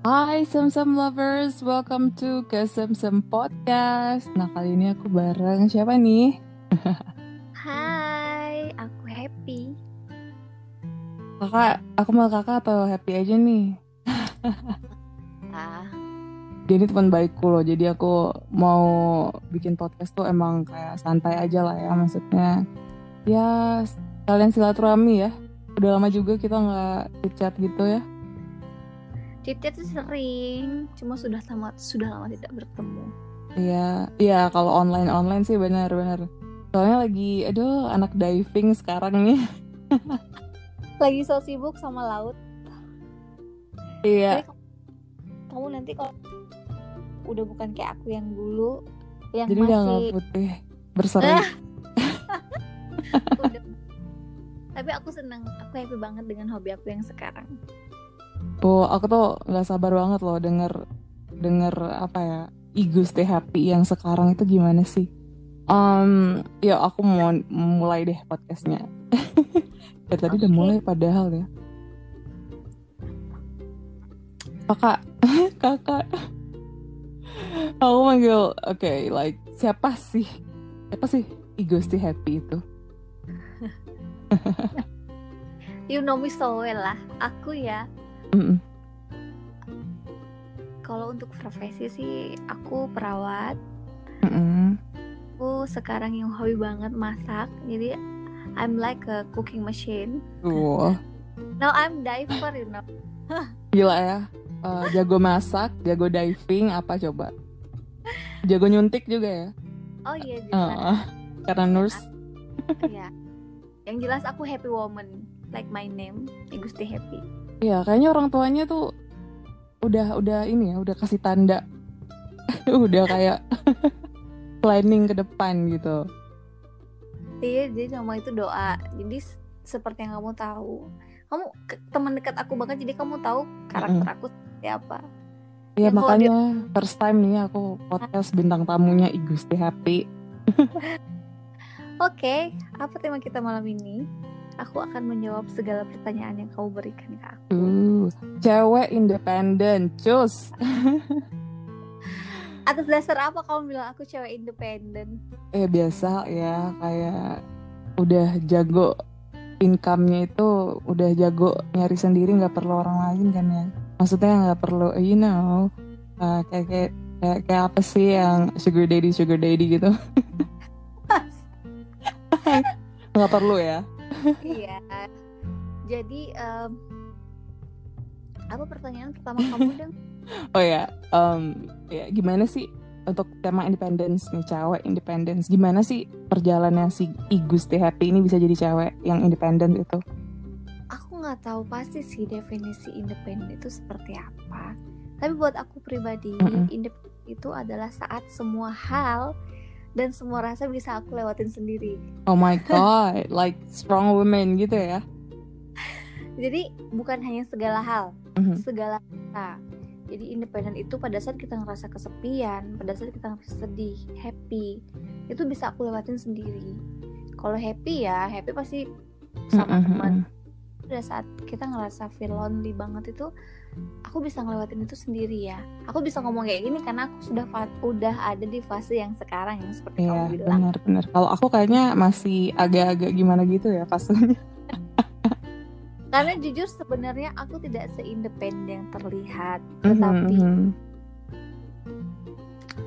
Hai Semsem Lovers, welcome to ke Semsem Podcast. Nah kali ini aku bareng siapa nih? Hai, aku Happy. Kakak, aku mau kakak atau happy aja nih? Ah, Dia ini teman baikku loh, jadi aku mau bikin podcast tuh emang kayak santai aja lah ya. Maksudnya ya kalian silaturahmi ya. Udah lama juga kita nggak chit-chat gitu ya. Cipta tuh sering, cuma sudah lama tidak bertemu. Iya, iya kalau online sih benar-benar. Soalnya lagi, aduh anak diving sekarang nih. Lagi so sibuk sama laut. Iya, Jadi kamu nanti kalau udah bukan kayak aku yang dulu, yang jadi udah nggak masih putih berseri. udah. Tapi aku senang, aku happy banget dengan hobi aku yang sekarang. Oh, aku tuh nggak sabar banget loh denger apa ya, Igu Stay Happy yang sekarang itu gimana sih? Ya aku mau mulai deh podcastnya. Dari tadi udah mulai padahal ya. Kakak, kakak. Aku manggil, oke, like siapa sih? Siapa sih Igu Stay Happy itu? You know me so well lah. Aku ya, Mm-mm. kalau untuk profesi sih aku perawat. Mm-mm. Aku sekarang yang hobi banget masak. Jadi I'm like a cooking machine. Wah, Now I'm diver, you know. gila ya. Jago masak, jago diving, apa coba? Jago nyuntik juga ya. Oh iya jelas. Karena nurse. Iya. Yang jelas aku happy woman, like my name, Igusti Happy. Iya, kayaknya orang tuanya tuh udah ini ya, udah kasih tanda, udah kayak planning ke depan gitu. Iya, jadi nama itu doa. Jadi seperti yang kamu tahu, kamu teman dekat aku banget, jadi kamu tahu karakter aku seperti apa. Iya, Yang makanya first time nih aku podcast bintang tamunya Igusti Happy. Oke, apa tema kita malam ini? Aku akan menjawab segala pertanyaan yang kamu berikan ke aku. Cewek independen, cus. Atas dasar apa kamu bilang aku cewek independen? Biasa ya, kayak udah jago income-nya itu, udah jago nyari sendiri, nggak perlu orang lain kan ya. Maksudnya nggak perlu, kayak apa sih yang sugar daddy gitu. Nggak perlu ya. Iya. Jadi apa pertanyaan pertama kamu dong? Oh ya, ya gimana sih untuk tema independence nih, cewek independence? Gimana sih perjalanannya si Igusti Happy ini bisa jadi cewek yang independen itu? Aku nggak tahu pasti sih definisi independen itu seperti apa. Tapi buat aku pribadi, independen itu adalah saat semua hal dan semua rasa bisa aku lewatin sendiri. Oh my god, like strong woman gitu ya? Jadi bukan hanya segala hal, segala rasa. Jadi independen itu pada saat kita ngerasa kesepian, pada saat kita ngerasa sedih, happy, itu bisa aku lewatin sendiri. Kalau happy ya, happy pasti sama teman. Pada saat kita ngerasa feel lonely banget itu, aku bisa ngelewatin itu sendiri ya. Aku bisa ngomong kayak gini karena aku udah ada di fase yang sekarang yang seperti kamu bilang. Benar. Kalau aku kayaknya masih agak-agak gimana gitu ya fasenya. Karena jujur sebenarnya aku tidak seindependen yang terlihat, tetapi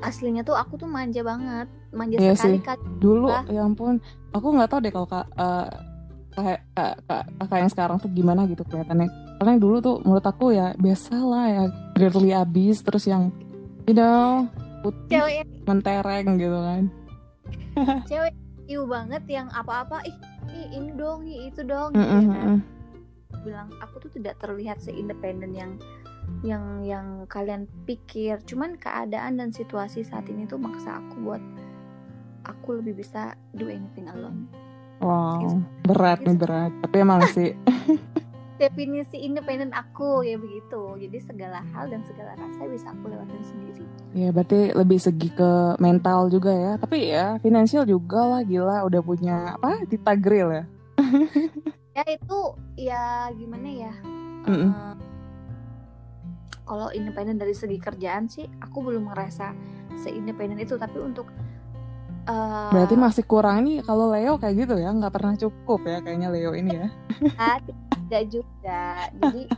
aslinya tuh aku tuh manja banget, manja sekali kan. Dulu, ya ampun, aku nggak tahu deh kalau kakak yang sekarang tuh gimana gitu kelihatannya. Karena yang dulu tuh menurut aku ya biasa lah ya, girly abis, terus yang putih, cewek mentereng gitu kan. Cewek iu banget yang apa-apa, ini dong, itu dong, gitu kan. Bilang aku tuh tidak terlihat seindependen yang kalian pikir. Cuman keadaan dan situasi saat ini tuh maksa aku buat aku lebih bisa do anything alone. Wow, berat. Tapi emang sih definisi independen aku ya begitu. Jadi segala hal dan segala rasa bisa aku lewatin sendiri. Ya berarti lebih segi ke mental juga ya. Tapi ya finansial juga lah, gila udah punya apa, Tita Grill ya. Ya itu ya gimana ya, Kalau independen dari segi kerjaan sih aku belum ngerasa seindependen itu, tapi untuk berarti masih kurang nih kalau Leo kayak gitu ya, nggak pernah cukup ya kayaknya Leo ini ya. tidak juga. Jadi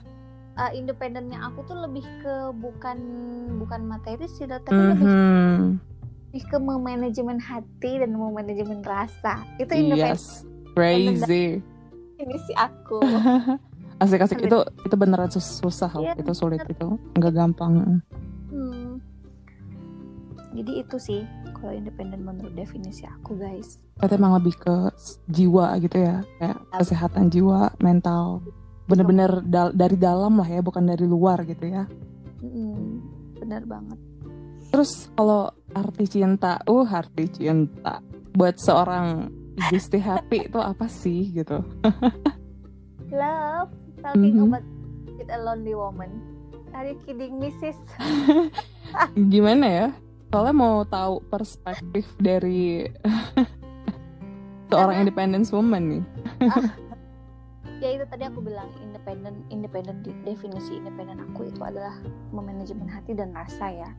independennya aku tuh lebih ke bukan materi sih, tapi lebih ke memanajemen hati dan memanajemen rasa. Itu independen. Yes, crazy. Ini sih aku. Asik-asik itu beneran susah loh, itu sulit, itu nggak gampang. Jadi itu sih kalau independen menurut definisi aku, guys. Berarti emang lebih ke jiwa gitu ya, kayak kesehatan jiwa, mental, bener-bener dari dalam lah ya, bukan dari luar gitu ya. Bener banget. Terus kalau arti cinta buat seorang Gusti Happy itu apa sih gitu? Love, talking about with a lonely woman. Are you kidding me, sis? Gimana ya? Soalnya mau tahu perspektif dari seorang independent woman nih. Ya itu tadi aku bilang, independen definisi independen aku itu adalah memanajemen hati dan rasa ya.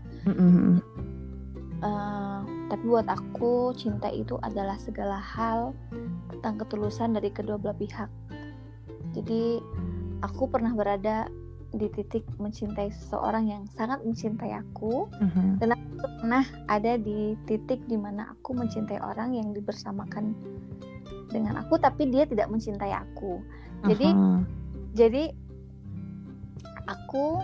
Tapi buat aku cinta itu adalah segala hal tentang ketulusan dari kedua belah pihak. Jadi aku pernah berada di titik mencintai seseorang yang sangat mencintai aku, dan aku pernah ada di titik dimana aku mencintai orang yang dibersamakan dengan aku tapi dia tidak mencintai aku. Jadi aku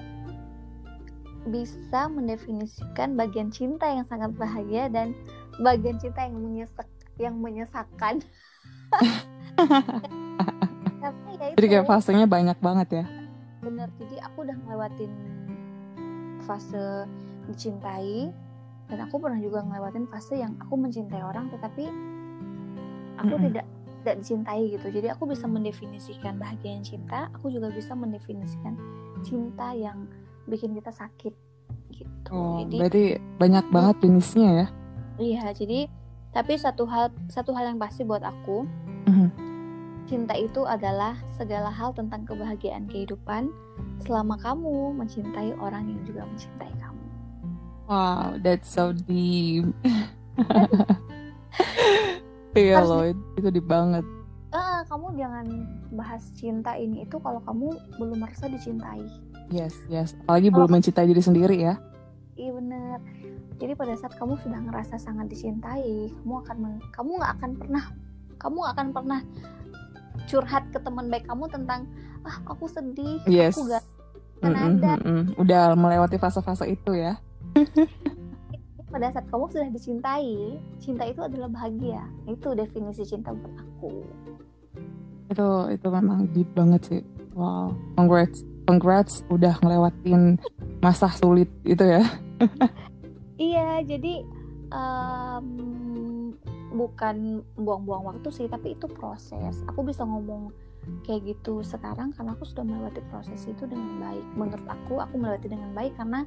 bisa mendefinisikan bagian cinta yang sangat bahagia dan bagian cinta yang menyesakkan. Jadi kayak fasenya banyak banget ya. Bener, jadi aku udah ngelewatin fase dicintai, dan aku pernah juga ngelewatin fase yang aku mencintai orang tetapi aku tidak dicintai gitu. Jadi aku bisa mendefinisikan bahagia yang cinta, aku juga bisa mendefinisikan cinta yang bikin kita sakit gitu. Jadi berarti banyak banget jenisnya ya. Iya, jadi tapi satu hal yang pasti buat aku, cinta itu adalah segala hal tentang kebahagiaan kehidupan selama kamu mencintai orang yang juga mencintai kamu. Wow, that's so deep. Iya loh, itu deep banget. Kamu jangan bahas cinta ini itu kalau kamu belum merasa dicintai. Yes. Apalagi belum mencintai diri sendiri ya. Iya benar. Jadi pada saat kamu sudah ngerasa sangat dicintai, kamu nggak akan pernah curhat ke teman baik kamu tentang aku sedih, aku gak ada. Udah melewati fase-fase itu ya. Pada saat kamu sudah dicintai, cinta itu adalah bahagia. Itu definisi cinta buat aku. Itu memang deep banget sih. Wow, congrats udah ngelewatin masa sulit itu ya. Iya, jadi bukan buang-buang waktu sih, tapi itu proses. Aku bisa ngomong kayak gitu sekarang karena aku sudah melewati proses itu dengan baik. Menurut aku melewati dengan baik karena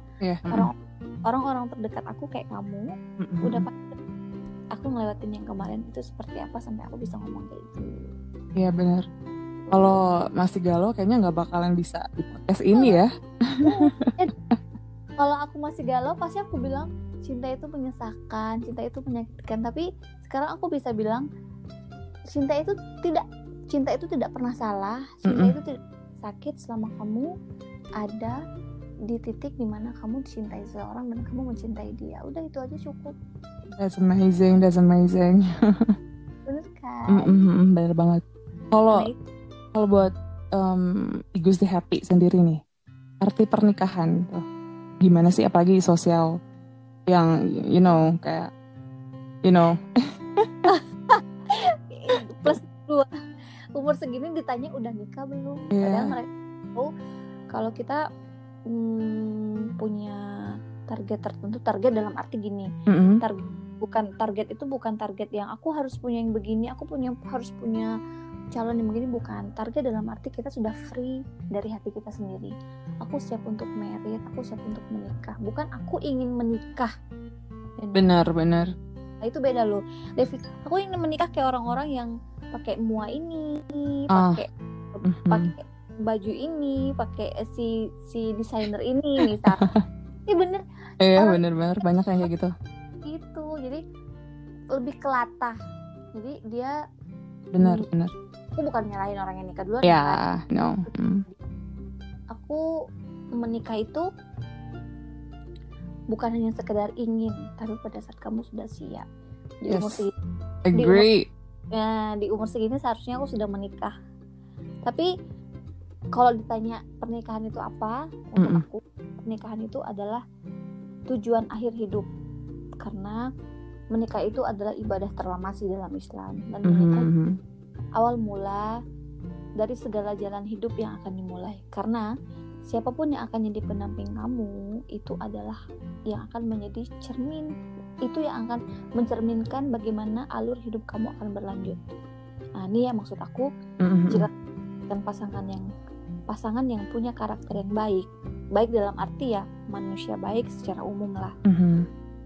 orang-orang terdekat aku kayak kamu udah pasti aku ngelewatin yang kemarin itu seperti apa sampai aku bisa ngomong kayak gitu. Iya benar. Kalau masih galau kayaknya nggak bakalan bisa di podcast ini ya. Kalau aku masih galau pasti aku bilang cinta itu menyesakan, cinta itu menyakitkan. Tapi sekarang aku bisa bilang cinta itu tidak pernah salah. Cinta itu tidak sakit selama kamu ada di titik dimana kamu dicintai seseorang dan kamu mencintai dia. Udah itu aja cukup. That's amazing. Bener kan? Bener banget. Kalau buat Gusti Happy sendiri nih, arti pernikahan tuh gimana sih, apalagi sosial yang kayak plus 2 umur segini ditanya udah nikah belum? Padahal mereka tahu kalau kita punya target tertentu. Target dalam arti gini, target itu bukan target yang aku harus punya yang begini, harus punya calon yang begini, bukan. Target dalam arti kita sudah free dari hati kita sendiri. Aku siap untuk married, aku siap untuk menikah, bukan aku ingin menikah. Benar. Nah, itu beda loh. Aku ingin menikah kayak orang-orang yang pakai mua ini, pakai baju ini, pakai si desainer ini misalnya. Iya bener. Iya bener-bener banyak yang kayak gitu. Gitu, jadi lebih kelatah. Jadi dia bener. Aku bukan nyalahin orang yang nikah duluan. Ya, no. Aku menikah itu bukan hanya sekedar ingin, tapi pada saat kamu sudah siap. Di umur segini, agree. Di umur segini seharusnya aku sudah menikah. Tapi kalau ditanya pernikahan itu apa, untuk aku pernikahan itu adalah tujuan akhir hidup. Karena menikah itu adalah ibadah terlama sih dalam Islam. Dan menikah awal mula dari segala jalan hidup yang akan dimulai. Karena siapapun yang akan jadi pendamping kamu itu adalah yang akan menjadi cermin. Itu yang akan mencerminkan bagaimana alur hidup kamu akan berlanjut. Nah, ini ya maksud aku, jika pasangan yang punya karakter yang baik dalam arti ya manusia baik secara umum lah.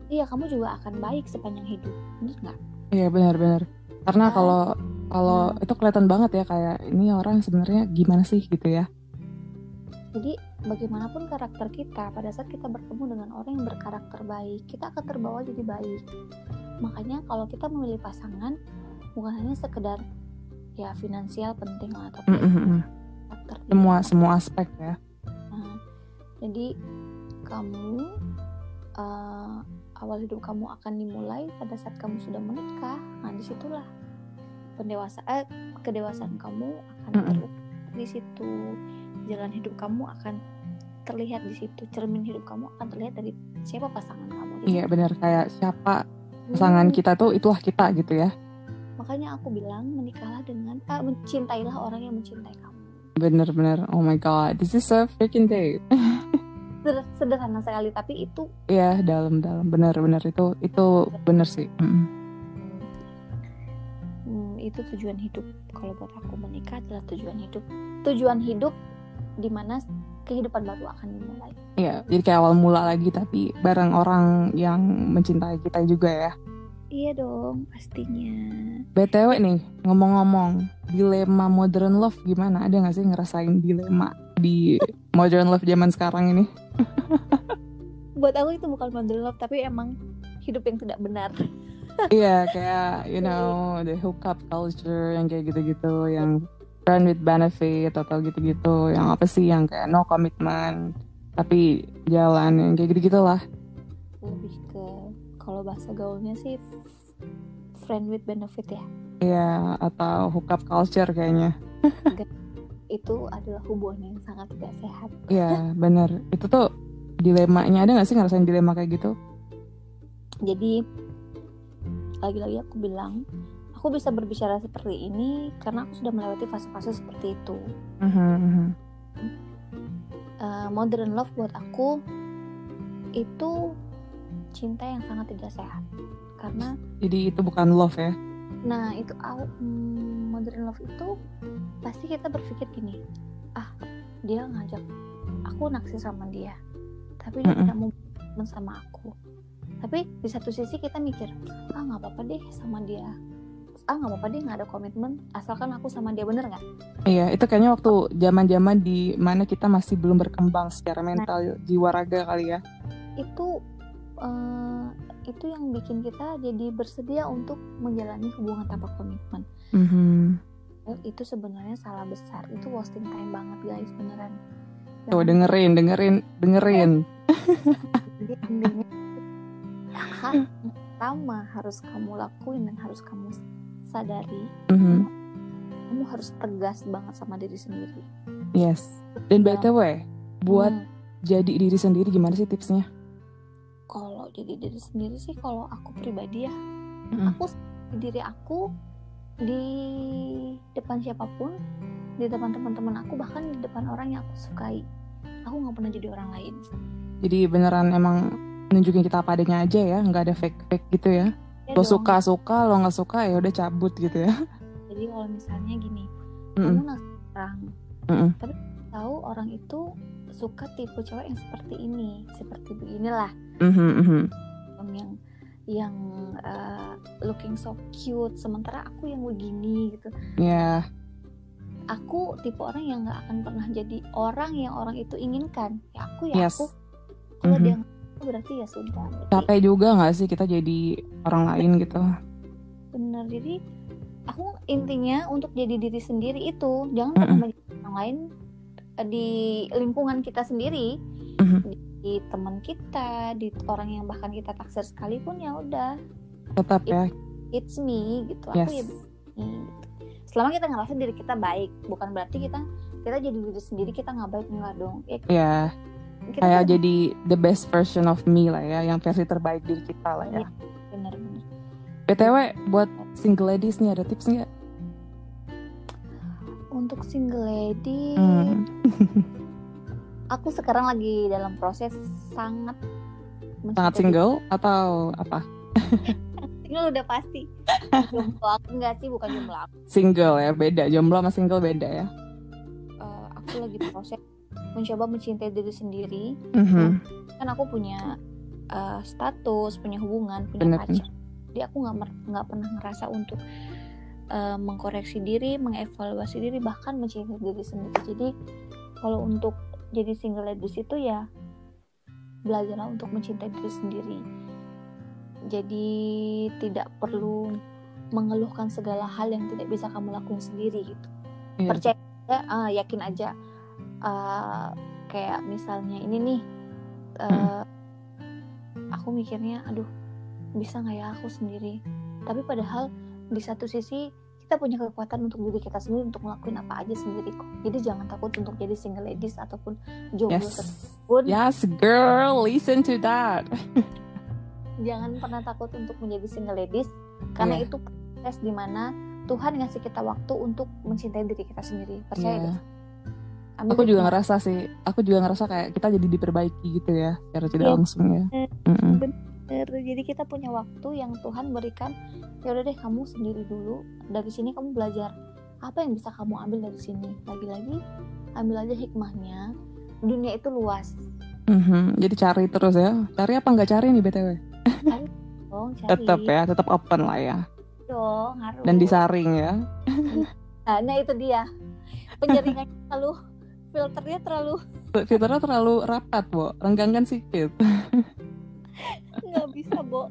Iya, kamu juga akan baik sepanjang hidup, benar nggak? Iya benar. Karena kalau itu kelihatan banget ya, kayak ini orang sebenarnya gimana sih gitu ya. Jadi bagaimanapun karakter kita, pada saat kita bertemu dengan orang yang berkarakter baik, kita akan terbawa jadi baik. Makanya kalau kita memilih pasangan, bukan hanya sekedar ya finansial penting lah, tapi karakter semua aspek ya. Jadi kamu awal hidup kamu akan dimulai pada saat kamu sudah menikah. Nah, disitulah kedewasaan kamu akan terlihat di situ. Jalan hidup kamu akan terlihat di situ. Cermin hidup kamu akan terlihat dari siapa pasangan kamu. Jadi, iya benar, kayak siapa pasangan kita tuh itulah kita gitu ya. Makanya aku bilang menikahlah dengan mencintailah orang yang mencintai kamu. Bener. Oh my god, this is a freaking date. Sederhana sekali, tapi itu ya dalam benar itu benar sih. Itu tujuan hidup. Kalau buat aku menikah adalah tujuan hidup dimana kehidupan baru akan dimulai. Iya, jadi kayak awal mula lagi tapi bareng orang yang mencintai kita juga ya. Iya dong, pastinya. BTW nih, ngomong-ngomong dilema modern love gimana? Ada gak sih ngerasain dilema di modern love zaman sekarang ini? Buat aku itu bukan modern love, tapi emang hidup yang tidak benar. Iya, kayak the hookup culture yang kayak gitu-gitu, yang friend with benefit atau gitu-gitu, yang apa sih yang kayak no commitment tapi jalan yang kayak gitu-gitulah. Lebih ke kalau bahasa gaulnya sih friend with benefit ya. Iya, atau hookup culture kayaknya. Itu adalah hubungan yang sangat tidak sehat. Iya, benar. Itu tuh dilemanya, ada gak sih ngerasain dilema kayak gitu? Jadi lagi-lagi aku bilang, aku bisa berbicara seperti ini karena aku sudah melewati fase-fase seperti itu. Modern love buat aku itu cinta yang sangat tidak sehat. Karena jadi itu bukan love ya? Nah, itu modern love itu pasti kita berpikir gini, dia ngajak aku naksir sama dia, tapi dia tidak mau sama aku. Tapi di satu sisi kita mikir, nggak apa-apa deh sama dia, nggak apa-apa deh nggak ada komitmen, asalkan aku sama dia, bener nggak? Iya, itu kayaknya waktu zaman-zaman di mana kita masih belum berkembang secara mental, jiwa raga kali ya. Itu yang bikin kita jadi bersedia untuk menjalani hubungan tanpa komitmen. Itu sebenarnya salah besar, itu wasting time banget guys, beneran. Tuh dengerin. Jadi intinya hal pertama harus kamu lakuin dan harus kamu sadari, kamu harus tegas banget sama diri sendiri. Yes. Dan BTW, buat jadi diri sendiri gimana sih tipsnya? Kalau jadi diri sendiri sih, kalau aku pribadi ya, aku diri aku di depan siapapun, di depan teman-teman aku, bahkan di depan orang yang aku sukai. Aku nggak pernah jadi orang lain. Jadi beneran emang nunjukin kita apa adanya aja ya, nggak ada fake gitu ya. Lo suka, lo nggak suka ya udah cabut gitu ya. Jadi kalau misalnya gini, kamu naksir orang, tapi tahu orang itu suka tipe cewek yang seperti ini, seperti beginilah, yang looking so cute, sementara aku yang begini gitu. aku tipe orang yang nggak akan pernah jadi orang yang orang itu inginkan. Ya aku ya Yes. aku. Kalau dia nggak, berarti ya sudah. Capek juga nggak sih kita jadi orang lain gitu? Bener. Jadi aku intinya untuk jadi diri sendiri itu, jangan pernah menjadi orang lain di lingkungan kita sendiri, di teman kita, di orang yang bahkan kita taksir sekalipun, ya udah. Tetap ya. It's me gitu. Yes. Aku ya begini gitu. Selama kita ngerasa diri kita baik, bukan berarti kita jadi diri sendiri kita nggak baik, enggak dong. Ya. Kayak jadi the best version of me lah ya, yang versi terbaik diri kita lah ya. Bener-bener. BTW buat single ladies nih ada tips nggak? Untuk single lady, aku sekarang lagi dalam proses sangat single atau apa? Single udah pasti. Jomblo aku enggak sih, bukan jomblo aku. Single ya, beda. Jomblo sama single beda ya. Aku lagi proses mencoba mencintai diri sendiri. Kan aku punya status, punya hubungan, punya pacar. Jadi aku nggak pernah ngerasa untuk mengkoreksi diri, mengevaluasi diri, bahkan mencintai diri sendiri. Jadi kalau untuk jadi single ladies itu ya belajarlah untuk mencintai diri sendiri. Jadi tidak perlu mengeluhkan segala hal yang tidak bisa kamu lakuin sendiri gitu. Percaya aja, yakin aja. Kayak misalnya ini nih, aku mikirnya, aduh bisa nggak ya aku sendiri. Tapi padahal di satu sisi kita punya kekuatan untuk diri kita sendiri untuk ngelakuin apa aja sendiri kok. Jadi jangan takut untuk jadi single ladies ataupun jomblo sekalipun. Yes girl, listen to that. Jangan pernah takut untuk menjadi single ladies, karena itu proses dimana Tuhan ngasih kita waktu untuk mencintai diri kita sendiri. Percaya deh. Aku juga ngerasa kayak kita jadi diperbaiki gitu ya, secara tidak langsung ya. Bener. Jadi kita punya waktu yang Tuhan berikan. Ya udah deh, kamu sendiri dulu. Dari sini kamu belajar apa yang bisa kamu ambil dari sini. Lagi-lagi ambil aja hikmahnya. Dunia itu luas. Jadi cari terus ya. Cari apa nggak cari nih BTW? Cari. Tetap open lah ya. Dong, harus. Dan disaring ya. Nah itu dia. Penjaringannya filternya terlalu rapat, Bo. Renggangkan sedikit. Nggak bisa, Bo.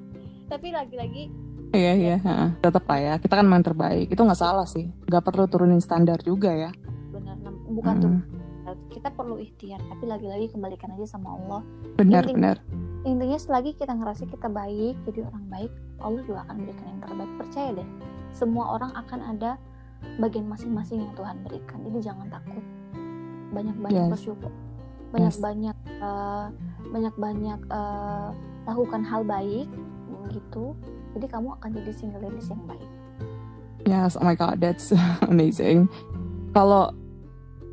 Tapi lagi-lagi Iya, tetap lah ya. Kita kan main terbaik. Itu nggak salah sih. Nggak perlu turunin standar juga ya. Benar, bukan tuh. Kita perlu ikhtiar, tapi lagi-lagi kembalikan aja sama Allah. Benar. Intinya selagi kita ngerasa kita baik, jadi orang baik, Allah juga akan berikan yang terbaik. Percaya deh, semua orang akan ada bagian masing-masing yang Tuhan berikan. Jadi jangan takut. Banyak-banyak bersyukur. Banyak-banyak lakukan hal baik gitu. Jadi kamu akan jadi single ladies yang baik. Yes, oh my god, that's amazing. Kalau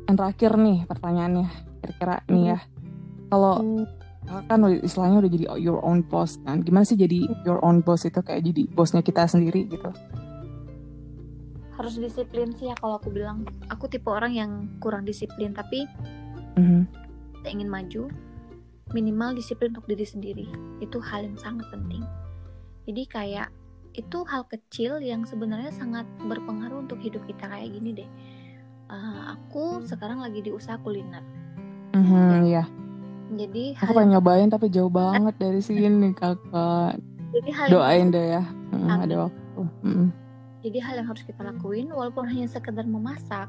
yang terakhir nih pertanyaannya, kira-kira nih ya, kalau kan istilahnya udah jadi your own boss kan, gimana sih jadi your own boss itu, kayak jadi bosnya kita sendiri gitu? Harus disiplin sih ya kalau aku bilang. Aku tipe orang yang kurang disiplin, tapi kita ingin maju, minimal disiplin untuk diri sendiri. Itu hal yang sangat penting. Jadi kayak itu hal kecil yang sebenarnya sangat berpengaruh untuk hidup kita. Kayak gini deh, aku sekarang lagi di usaha kuliner. Iya. Jadi aku pengen nyobain tapi jauh banget dari sini kakak. Jadi doain deh ya, ada waktu. Jadi hal yang harus kita lakuin, walaupun hanya sekedar memasak,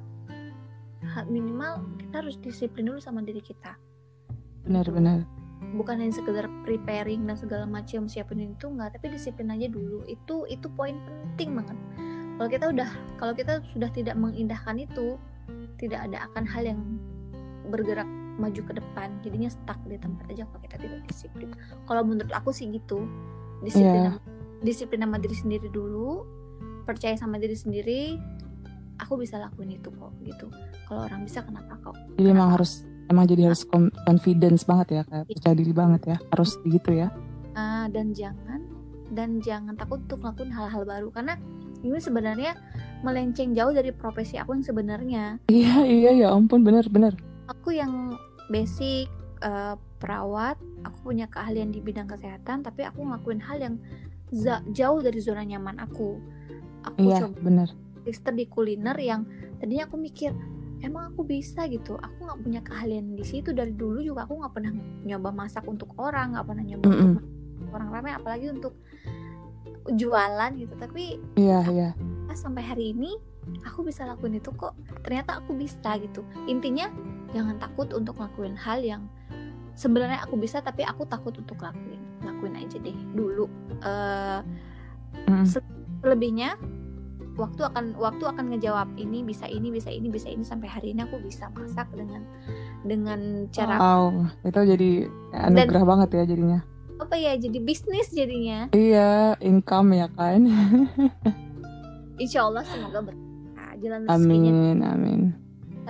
minimal kita harus disiplin dulu sama diri kita. Benar. Bukan hanya sekedar preparing dan segala macam siapin itu, enggak, tapi disiplin aja dulu. Itu poin penting banget. Kalau kita sudah tidak mengindahkan itu, tidak ada akan hal yang bergerak maju ke depan. Jadinya stuck di tempat aja kalau kita tidak disiplin. Kalau menurut aku sih gitu. Disiplin sama diri sendiri dulu, percaya sama diri sendiri. Aku bisa lakuin itu kok gitu. Kalau orang bisa, kenapa kok? Jadi emang jadi harus confidence banget ya, kayak percaya diri banget ya, harus begitu ya. Dan jangan takut untuk ngelakuin hal-hal baru, karena ini sebenarnya melenceng jauh dari profesi aku yang sebenarnya. Iya ya ampun, benar. Aku yang basic perawat, aku punya keahlian di bidang kesehatan, tapi aku ngelakuin hal yang jauh dari zona nyaman aku. Aku coba benar. register di kuliner yang Tadinya aku mikir emang aku bisa gitu, aku nggak punya keahlian di situ. Dari dulu juga aku nggak pernah nyoba masak untuk orang, nggak pernah nyoba untuk orang ramai, apalagi untuk jualan gitu. Tapi sampai hari ini aku bisa lakuin itu kok, ternyata aku bisa gitu. Intinya jangan takut untuk ngelakuin hal yang sebenarnya aku bisa tapi aku takut untuk lakuin aja deh dulu. Selebihnya waktu akan ngejawab ini bisa ini sampai hari ini aku bisa masak dengan cara itu jadi anugerah banget ya jadinya. Apa ya, jadi bisnis jadinya. Iya, income ya kan. Insya Allah semoga berkah jalan rezekinya. Amin.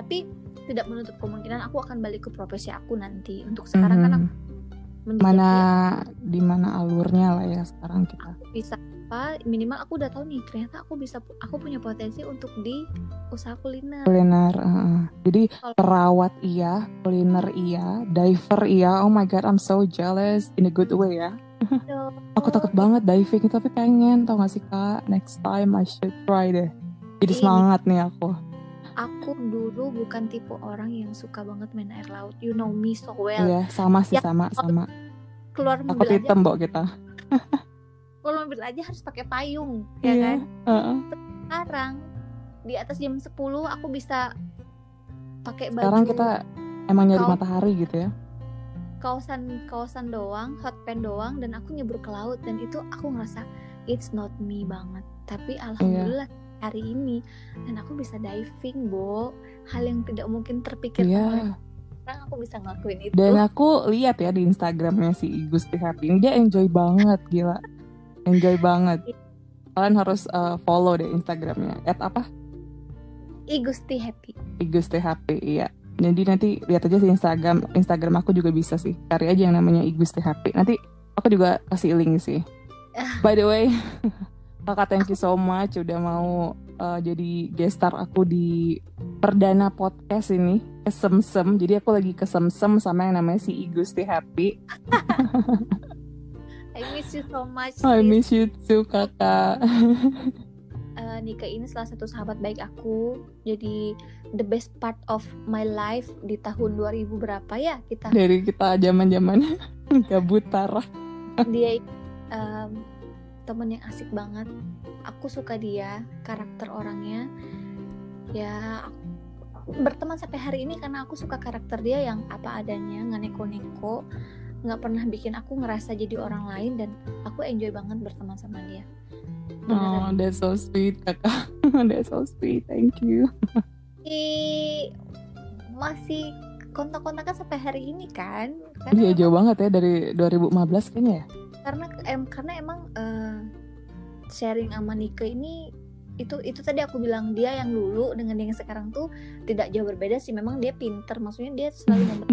Tapi tidak menutup kemungkinan aku akan balik ke profesi aku nanti. Untuk sekarang kan aku di mana alurnya lah ya sekarang kita. Aku bisa apa? Minimal aku udah tahu nih, ternyata aku punya potensi untuk di usaha kuliner. Jadi perawat iya, kuliner iya, diver iya. Oh my god, I'm so jealous in a good way ya. Aku takut banget diving, tapi pengen, tau gak sih Kak? Next time I should try deh. Jadi semangat nih aku. Aku dulu bukan tipe orang yang suka banget main air laut. You know me so well. Iya, sama sih, sama. Keluar mobil takut hitam mbok kita. Keluar mobil aja harus pakai payung, ya kan? Sekarang di atas jam 10 aku bisa pakai baju. Sekarang kita emang nyari matahari gitu ya. Kaosan doang, hot pants doang, dan aku nyebur ke laut, dan itu aku ngerasa it's not me banget. Tapi alhamdulillah hari ini dan aku bisa diving, Bo. Hal yang tidak mungkin terpikirkan orang, aku bisa ngelakuin itu. Dan aku lihat ya di Instagramnya si Igusti Happy ini, dia enjoy banget, gila. Enjoy banget. Kalian harus follow deh Instagramnya. @apa? Igusti Happy. Igusti Happy, iya. Jadi nanti lihat aja sih Instagram aku juga bisa sih. Cari aja yang namanya Igusti Happy. Nanti aku juga kasih link sih. By the way, Kakak thank you so much udah mau jadi guest star aku di perdana podcast ini, Kesemsem. Jadi aku lagi kesemsem sama yang namanya si Igusti Happy. I miss you so much. I miss you too, Kakak. Nika ini salah satu sahabat baik aku. Jadi the best part of my life di tahun 2000 berapa ya kita? Dari kita zaman-zaman gabut parah. Dia temen yang asik banget. Aku suka dia, karakter orangnya. Ya, berteman sampai hari ini karena aku suka karakter dia yang apa adanya, nggak neko-neko, nggak pernah bikin aku ngerasa jadi orang lain, dan aku enjoy banget berteman sama dia. Beneran. Oh, that's so sweet, Kakak. That's so sweet, thank you. Masih kontak-kontakan sampai hari ini kan? Iya, jauh banget ya, dari 2015 kayaknya ya. Karena emang sharing sama Nika ini itu tadi aku bilang, dia yang dulu dengan dia yang sekarang tuh tidak jauh berbeda sih. Memang dia pinter, maksudnya dia selalu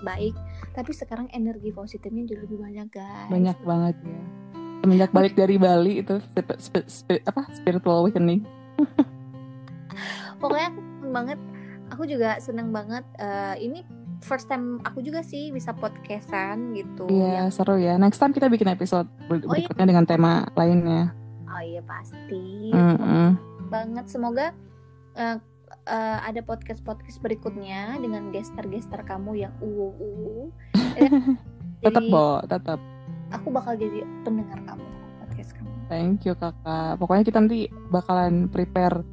baik, tapi sekarang energi positifnya jauh lebih banyak, guys. Banyak banget ya. Semenjak balik dari Bali itu spiritual awakening. Pokoknya aku juga seneng banget. Ini first time aku juga sih bisa podcastan gitu. Iya, seru ya. Next time kita bikin episode berikutnya dengan tema lainnya. Oh iya pasti. Banget. Semoga ada podcast berikutnya dengan gestar kamu yang tetap. Aku bakal jadi pendengar kamu, podcast kamu. Thank you, Kakak. Pokoknya kita nanti bakalan prepare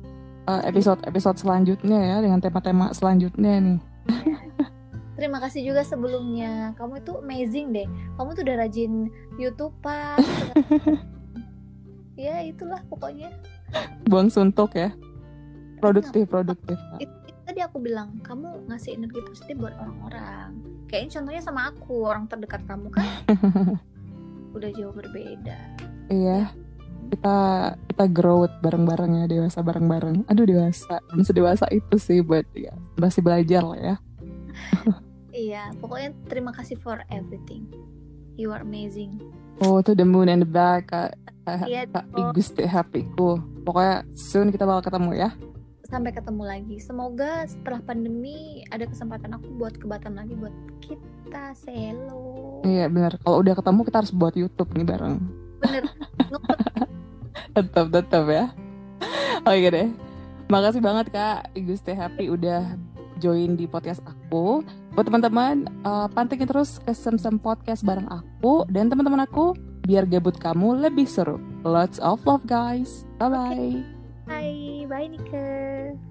episode selanjutnya ya, dengan tema-tema selanjutnya nih. Terima kasih juga sebelumnya. Kamu itu amazing deh. Kamu tuh udah rajin YouTube-an. Ya itulah pokoknya. Buang suntuk ya. Produktif. Itu tadi aku bilang, kamu ngasih energi positif buat orang-orang. Kayaknya contohnya sama aku, orang terdekat kamu kan. Udah jauh berbeda. Iya. Kita growth bareng-bareng ya, dewasa bareng-bareng. Aduh, dewasa. Belum sedewasa itu sih, buat ya masih belajar lah ya. Iya, pokoknya terima kasih for everything. You are amazing. Oh, to the moon and the back, Kak Igusti Happy-ku. Pokoknya soon kita bakal ketemu ya. Sampai ketemu lagi. Semoga setelah pandemi ada kesempatan aku buat ke Batam lagi buat kita selo. Iya benar. Kalau udah ketemu kita harus buat YouTube nih bareng. Bener. tetap ya. Oke deh. Makasih banget Kak Igu Stay Happy udah join di podcast aku. Buat teman-teman, pantengin terus ke Sem Podcast bareng aku dan teman-teman aku biar gabut kamu lebih seru. Lots of love guys. Bye-bye. Hai, bye Nike.